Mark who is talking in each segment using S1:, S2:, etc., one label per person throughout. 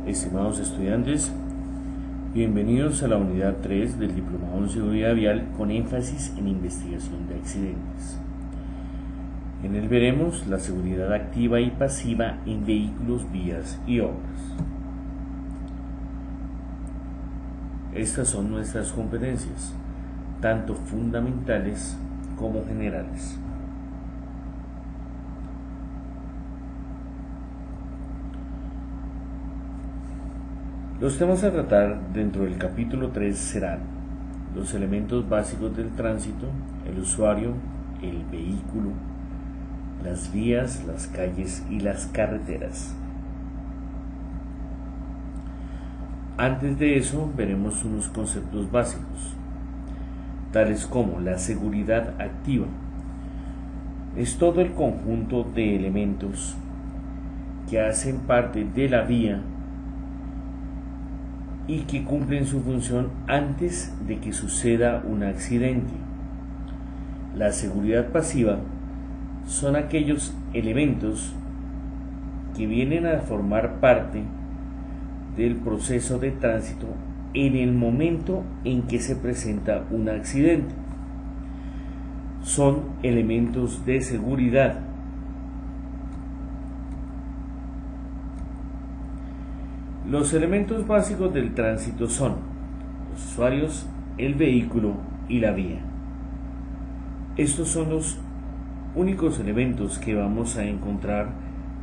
S1: Estimados estudiantes, bienvenidos a la unidad 3 del Diplomado en Seguridad Vial con énfasis en investigación de accidentes. En él veremos la seguridad activa y pasiva en vehículos, vías y obras. Estas son nuestras competencias, tanto fundamentales como generales. Los temas a tratar dentro del capítulo 3 serán los elementos básicos del tránsito, el usuario, el vehículo, las vías, las calles y las carreteras. Antes de eso, veremos unos conceptos básicos, tales como la seguridad activa. Es todo el conjunto de elementos que hacen parte de la vía y que cumplen su función antes de que suceda un accidente. La seguridad pasiva son aquellos elementos que vienen a formar parte del proceso de tránsito en el momento en que se presenta un accidente. Son elementos de seguridad. Los elementos básicos del tránsito son los usuarios, el vehículo y la vía. Estos son los únicos elementos que vamos a encontrar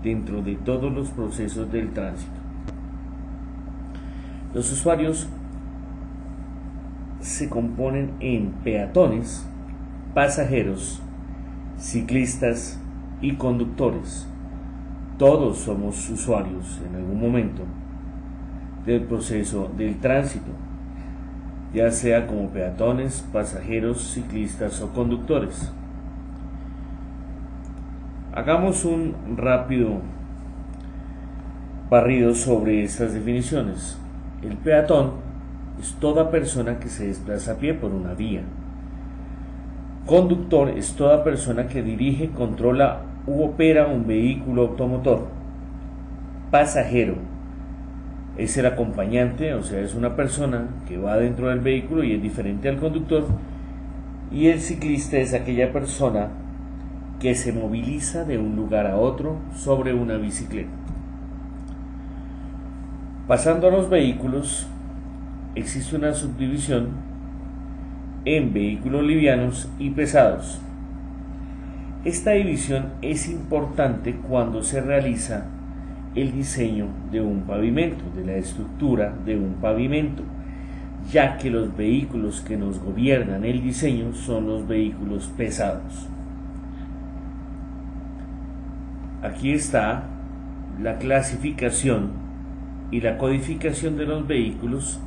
S1: dentro de todos los procesos del tránsito. Los usuarios se componen en peatones, pasajeros, ciclistas y conductores. Todos somos usuarios en algún momento del proceso del tránsito, ya sea como peatones, pasajeros, ciclistas o conductores. Hagamos un rápido barrido sobre estas definiciones. El peatón es toda persona que se desplaza a pie por una vía. Conductor es toda persona que dirige, controla u opera un vehículo automotor. Pasajero es el acompañante, o sea, es una persona que va dentro del vehículo y es diferente al conductor. Y el ciclista es aquella persona que se moviliza de un lugar a otro sobre una bicicleta. Pasando a los vehículos, existe una subdivisión en vehículos livianos y pesados. Esta división es importante cuando se realiza el diseño de un pavimento, de la estructura de un pavimento, ya que los vehículos que nos gobiernan el diseño son los vehículos pesados. Aquí está la clasificación y la codificación de los vehículos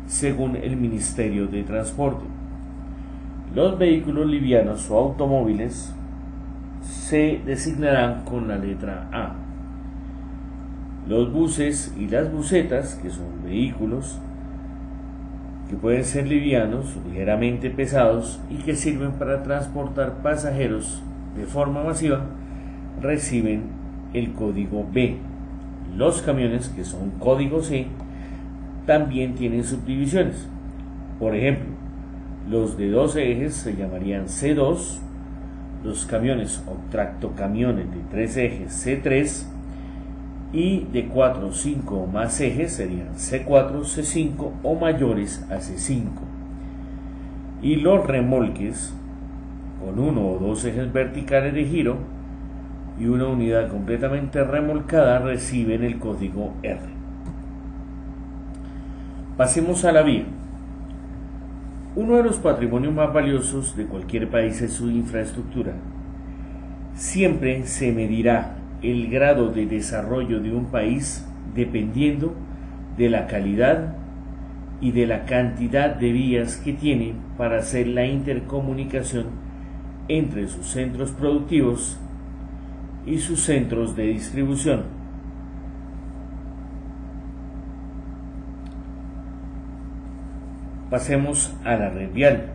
S1: según el Ministerio de Transporte. Los vehículos livianos o automóviles se designarán con la letra A. Los buses y las busetas, que son vehículos que pueden ser livianos o ligeramente pesados y que sirven para transportar pasajeros de forma masiva, reciben el código B. Los camiones, que son código C, también tienen subdivisiones. Por ejemplo, los de 12 ejes se llamarían C2, los camiones o tractocamiones de 3 ejes C3, y de 4, 5 o más ejes serían C4, C5 o mayores a C5. Y los remolques con 1 o 2 ejes verticales de giro y una unidad completamente remolcada reciben el código R. Pasemos a la vía. Uno de los patrimonios más valiosos de cualquier país es su infraestructura. Siempre se medirá el grado de desarrollo de un país dependiendo de la calidad y de la cantidad de vías que tiene para hacer la intercomunicación entre sus centros productivos y sus centros de distribución. Pasemos a la red vial.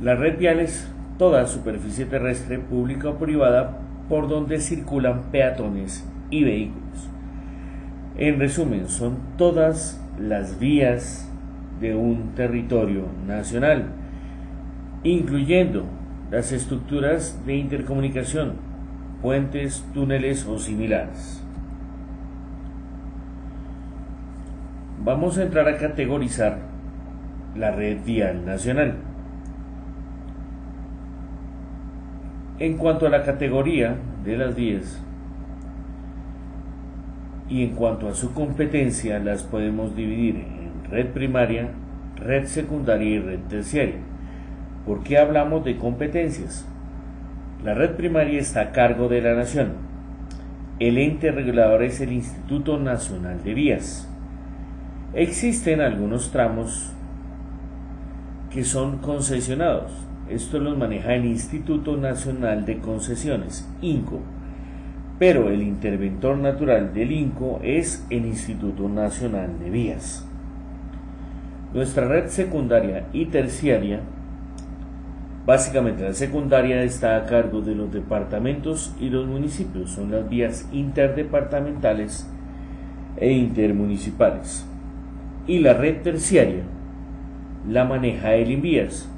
S1: La red vial es toda superficie terrestre, pública o privada, por donde circulan peatones y vehículos. En resumen, son todas las vías de un territorio nacional, incluyendo las estructuras de intercomunicación, puentes, túneles o similares. Vamos a entrar a categorizar la red vial nacional. En cuanto a la categoría de las vías y en cuanto a su competencia, las podemos dividir en red primaria, red secundaria y red terciaria. ¿Por qué hablamos de competencias? La red primaria está a cargo de la nación. El ente regulador es el Instituto Nacional de Vías. Existen algunos tramos que son concesionados. Esto los maneja el Instituto Nacional de Concesiones, INCO, pero el interventor natural del INCO es el Instituto Nacional de Vías. Nuestra red secundaria y terciaria, básicamente la secundaria está a cargo de los departamentos y los municipios, son las vías interdepartamentales e intermunicipales. Y la red terciaria la maneja el INVÍAS.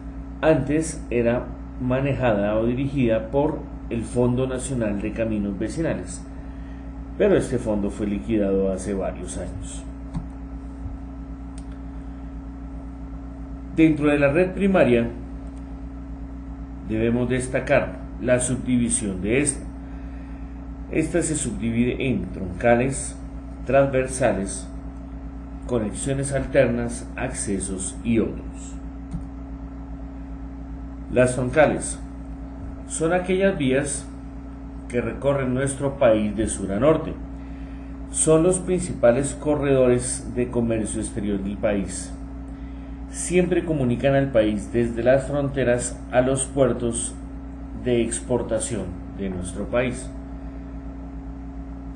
S1: Antes era manejada o dirigida por el Fondo Nacional de Caminos Vecinales, pero este fondo fue liquidado hace varios años. Dentro de la red primaria debemos destacar la subdivisión de esta. Esta se subdivide en troncales, transversales, conexiones alternas, accesos y otros. Las troncales son aquellas vías que recorren nuestro país de sur a norte. Son los principales corredores de comercio exterior del país. Siempre comunican al país desde las fronteras a los puertos de exportación de nuestro país.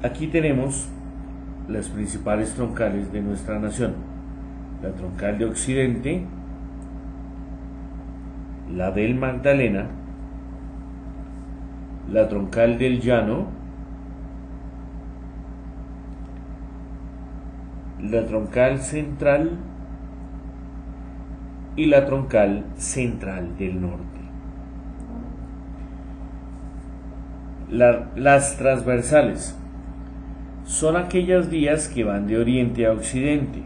S1: Aquí tenemos las principales troncales de nuestra nación: la troncal de Occidente, la del Magdalena, la troncal del Llano, la troncal central y la troncal central del norte. Las transversales son aquellas vías que van de oriente a occidente.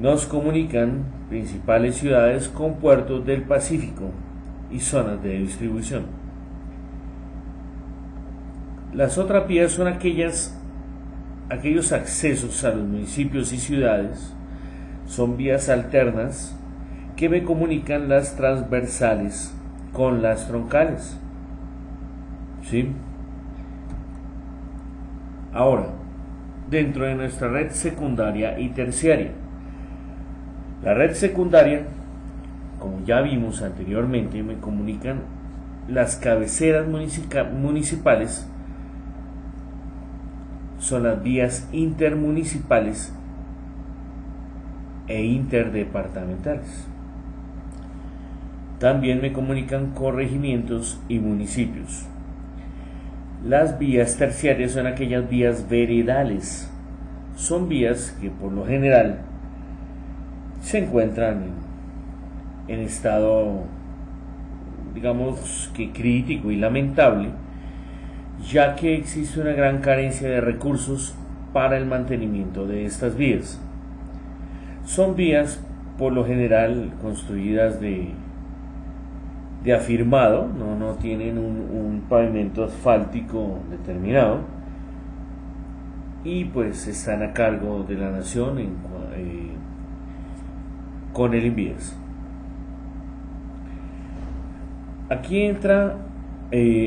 S1: Nos comunican principales ciudades con puertos del Pacífico y zonas de distribución. Las otras vías son aquellos accesos a los municipios y ciudades. Son vías alternas que me comunican las transversales con las troncales. ¿Sí? Ahora, dentro de nuestra red secundaria y terciaria, la red secundaria, como ya vimos anteriormente, me comunican las cabeceras municipales, son las vías intermunicipales e interdepartamentales. También me comunican corregimientos y municipios. Las vías terciarias son aquellas vías veredales. Son vías que por lo general se encuentran en estado, digamos que crítico y lamentable, ya que existe una gran carencia de recursos para el mantenimiento de estas vías. Son vías por lo general construidas de afirmado, no tienen un pavimento asfáltico determinado, y pues están a cargo de la nación con el INVÍAS. Aquí entra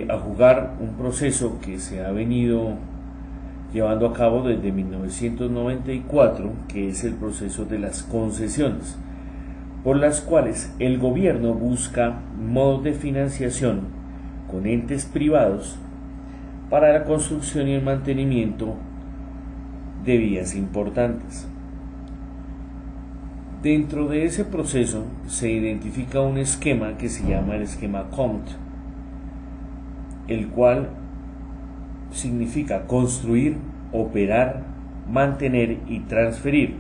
S1: a jugar un proceso que se ha venido llevando a cabo desde 1994, que es el proceso de las concesiones, por las cuales el gobierno busca modos de financiación con entes privados para la construcción y el mantenimiento de vías importantes. Dentro de ese proceso se identifica un esquema que se llama el esquema COMT, el cual significa construir, operar mantener y transferir.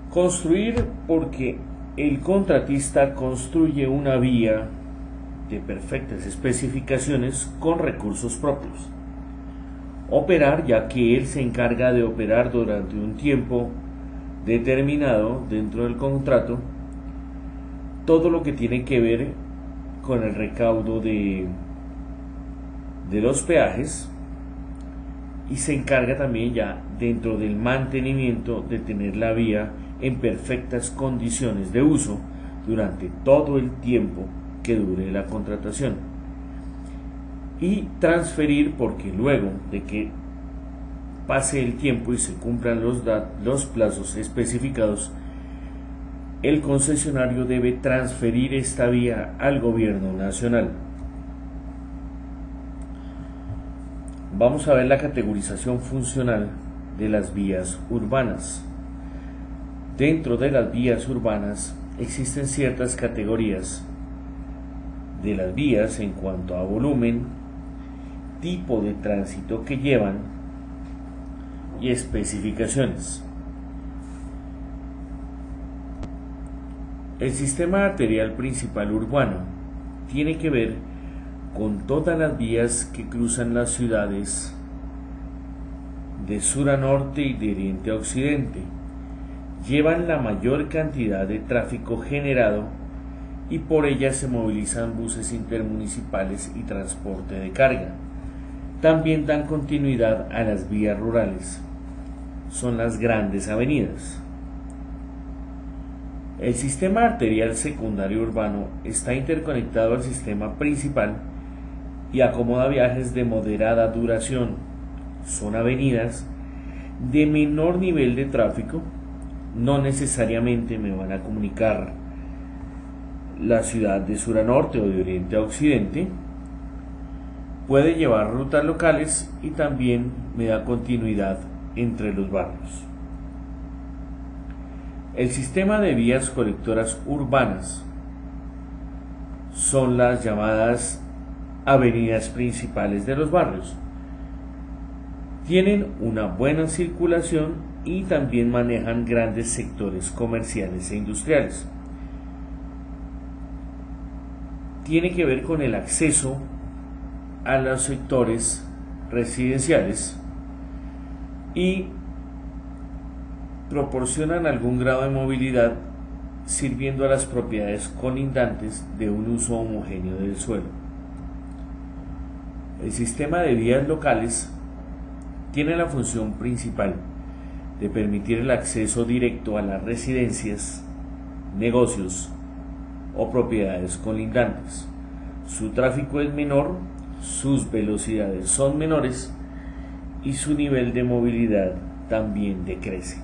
S1: Construir, porque el contratista construye una vía de perfectas especificaciones con recursos propios. Operar, ya que él se encarga de operar durante un tiempo determinado dentro del contrato todo lo que tiene que ver con el recaudo de los peajes, y se encarga también ya dentro del mantenimiento de tener la vía en perfectas condiciones de uso durante todo el tiempo que dure la contratación. Y transferir, porque luego de que pase el tiempo y se cumplan los plazos especificados, el concesionario debe transferir esta vía al gobierno nacional. Vamos a ver la categorización funcional de las vías urbanas. Dentro de las vías urbanas existen ciertas categorías de las vías en cuanto a volumen, tipo de tránsito que llevan y especificaciones. El sistema arterial principal urbano tiene que ver con todas las vías que cruzan las ciudades de sur a norte y de oriente a occidente. Llevan la mayor cantidad de tráfico generado y por ellas se movilizan buses intermunicipales y transporte de carga. También dan continuidad a las vías rurales. Son las grandes avenidas. El sistema arterial secundario urbano está interconectado al sistema principal y acomoda viajes de moderada duración. Son avenidas de menor nivel de tráfico. No necesariamente me van a comunicar la ciudad de sur a norte o de oriente a occidente. Puede llevar rutas locales y también me da continuidad entre los barrios. El sistema de vías colectoras urbanas son las llamadas avenidas principales de los barrios. Tienen una buena circulación y también manejan grandes sectores comerciales e industriales. Tiene que ver con el acceso a los sectores residenciales y proporcionan algún grado de movilidad, sirviendo a las propiedades colindantes de un uso homogéneo del suelo. El sistema de vías locales tiene la función principal de permitir el acceso directo a las residencias, negocios o propiedades colindantes. Su tráfico es menor, sus velocidades son menores y su nivel de movilidad también decrece.